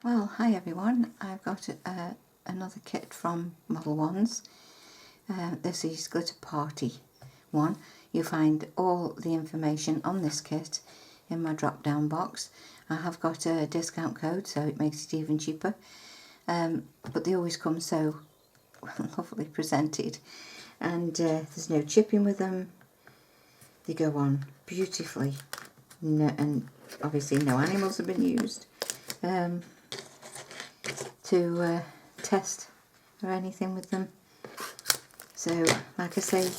Well, hi everyone. I've got another kit from Modelones. This is Glitter Party one. You find all the information on this kit in my drop down box. I have got a discount code, so it makes it even cheaper. But they always come so lovely presented, and there's no chipping with them. They go on beautifully, and obviously no animals have been used to test or anything with them. So, like I say,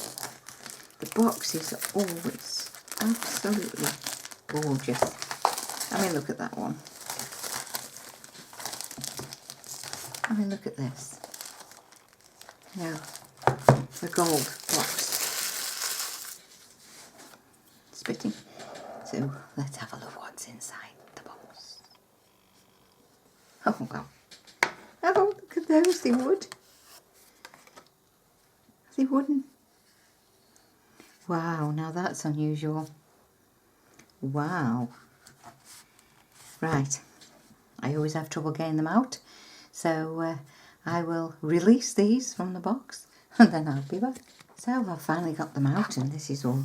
the box is always absolutely gorgeous. I mean, look at that one. I mean, look at this. Now, the gold box. Spitting. So, let's have a look what's inside the box. Oh, well. Oh, look at those, they would. They wouldn't. Wow, now that's unusual. Wow. Right. I always have trouble getting them out. So I will release these from the box and then I'll be back. So I've finally got them out and this is all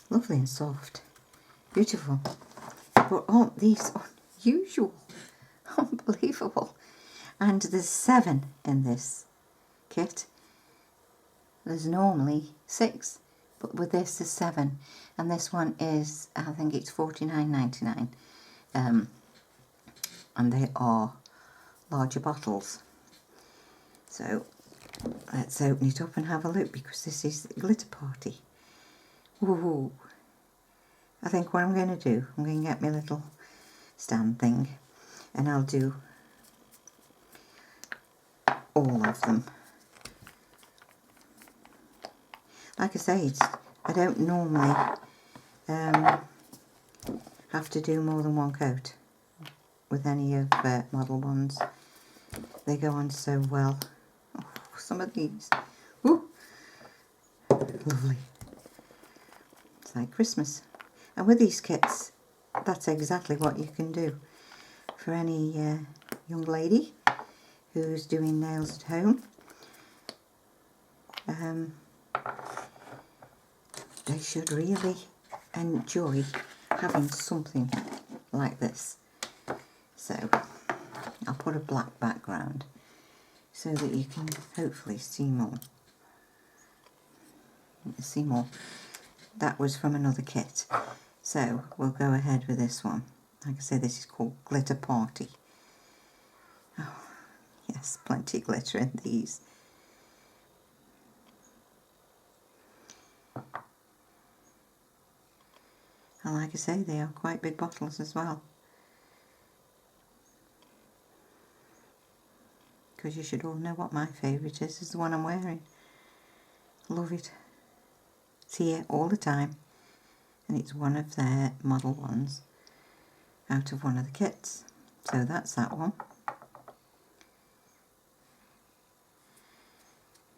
lovely and soft. Beautiful. But aren't these unusual? Unbelievable. And there's 7 in this kit. There's normally 6, but with this there's 7, and this one is, I think it's $49.99, and they are larger bottles. So let's open it up and have a look, because this is Glitter Party. Ooh. I think what I'm going to do, I'm going to get my little stand thing and I'll do all of them. Like I say, I don't normally have to do more than one coat with any of Modelones. They go on so well. Oh, some of these. Ooh, lovely. It's like Christmas. And with these kits, that's exactly what you can do for any young lady who's doing nails at home. They should really enjoy having something like this. So I'll put a black background so that you can hopefully see more. That was from another kit. So we'll go ahead with this one. Like I say, this is called Glitter Party. Oh, yes, plenty of glitter in these. And like I say, they are quite big bottles as well. Because you should all know what my favourite is the one I'm wearing. Love it. It's here all the time. And it's one of their Modelones out of one of the kits. So that's that one.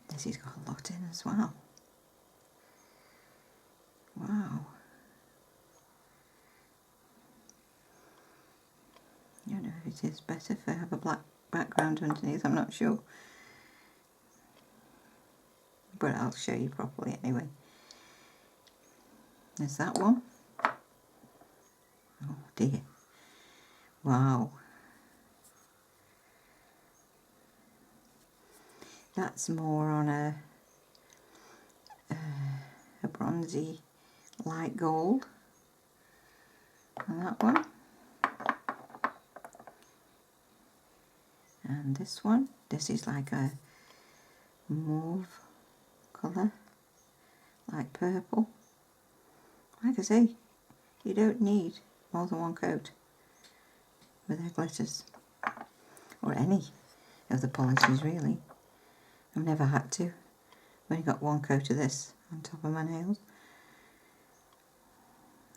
This has got a lot in as well. Wow. I don't know if it is better if I have a black background underneath, I'm not sure. But I'll show you properly anyway. There's that one. Oh dear. Wow. That's more on a bronzy light gold. And that one. And this one. This is like a mauve colour. Like purple. Like I say, you don't need more than one coat with their glitters. Or any of the polishes really. I've never had to. I've only got one coat of this on top of my nails.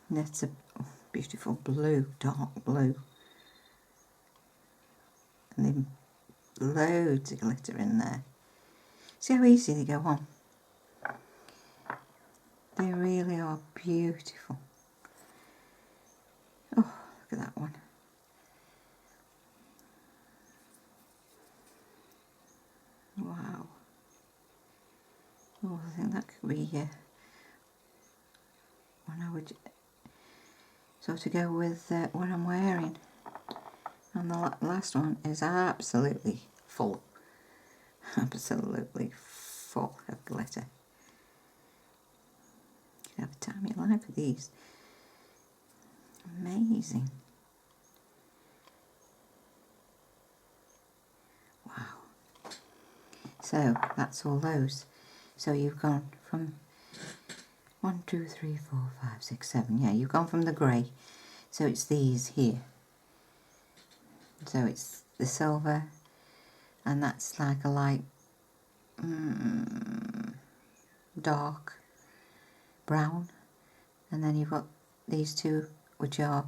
And that's a beautiful blue, dark blue. And then loads of glitter in there. See how easy they go on? They really are beautiful. Oh, look at that one. one I would sort of go with what I'm wearing. And the last one is absolutely full. Absolutely full of glitter. You can have a time of your life with these. Amazing. Wow. So that's all those. So you've gone from 1, 2, 3, 4, 5, 6, 7. Yeah, you've gone from the grey. So it's these here. So it's the silver, and that's like a light dark brown, and then you've got these two which are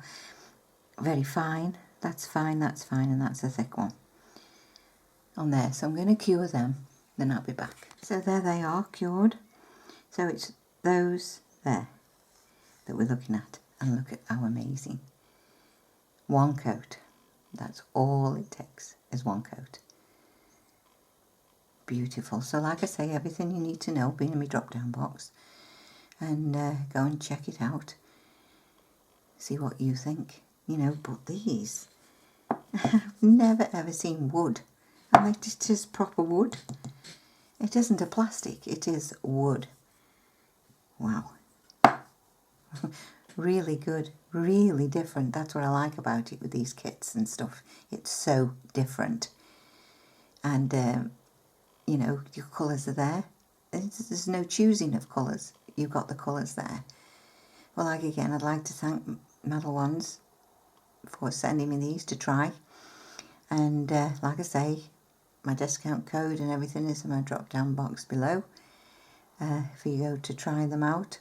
very fine. That's fine, that's fine, and that's a thick one on there. So I'm going to cure them, then I'll be back. So there they are, cured. So it's those there that we're looking at, and look at how amazing. One coat. That's all it takes, is one coat. Beautiful. So like I say, everything you need to know being in my drop down box, and go and check it out, see what you think, you know. But these, I've never ever seen wood. I mean, it is proper wood. It isn't a plastic, it is wood. Wow. Really good, really different. That's what I like about it with these kits and stuff. It's so different. And you know, your colours are there. There's no choosing of colours. You've got the colours there. Well, like again, I'd like to thank MODELONES for sending me these to try. And like I say, my discount code and everything is in my drop down box below for you go to try them out.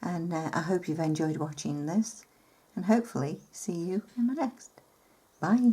And I hope you've enjoyed watching this, and hopefully see you in my next. Bye.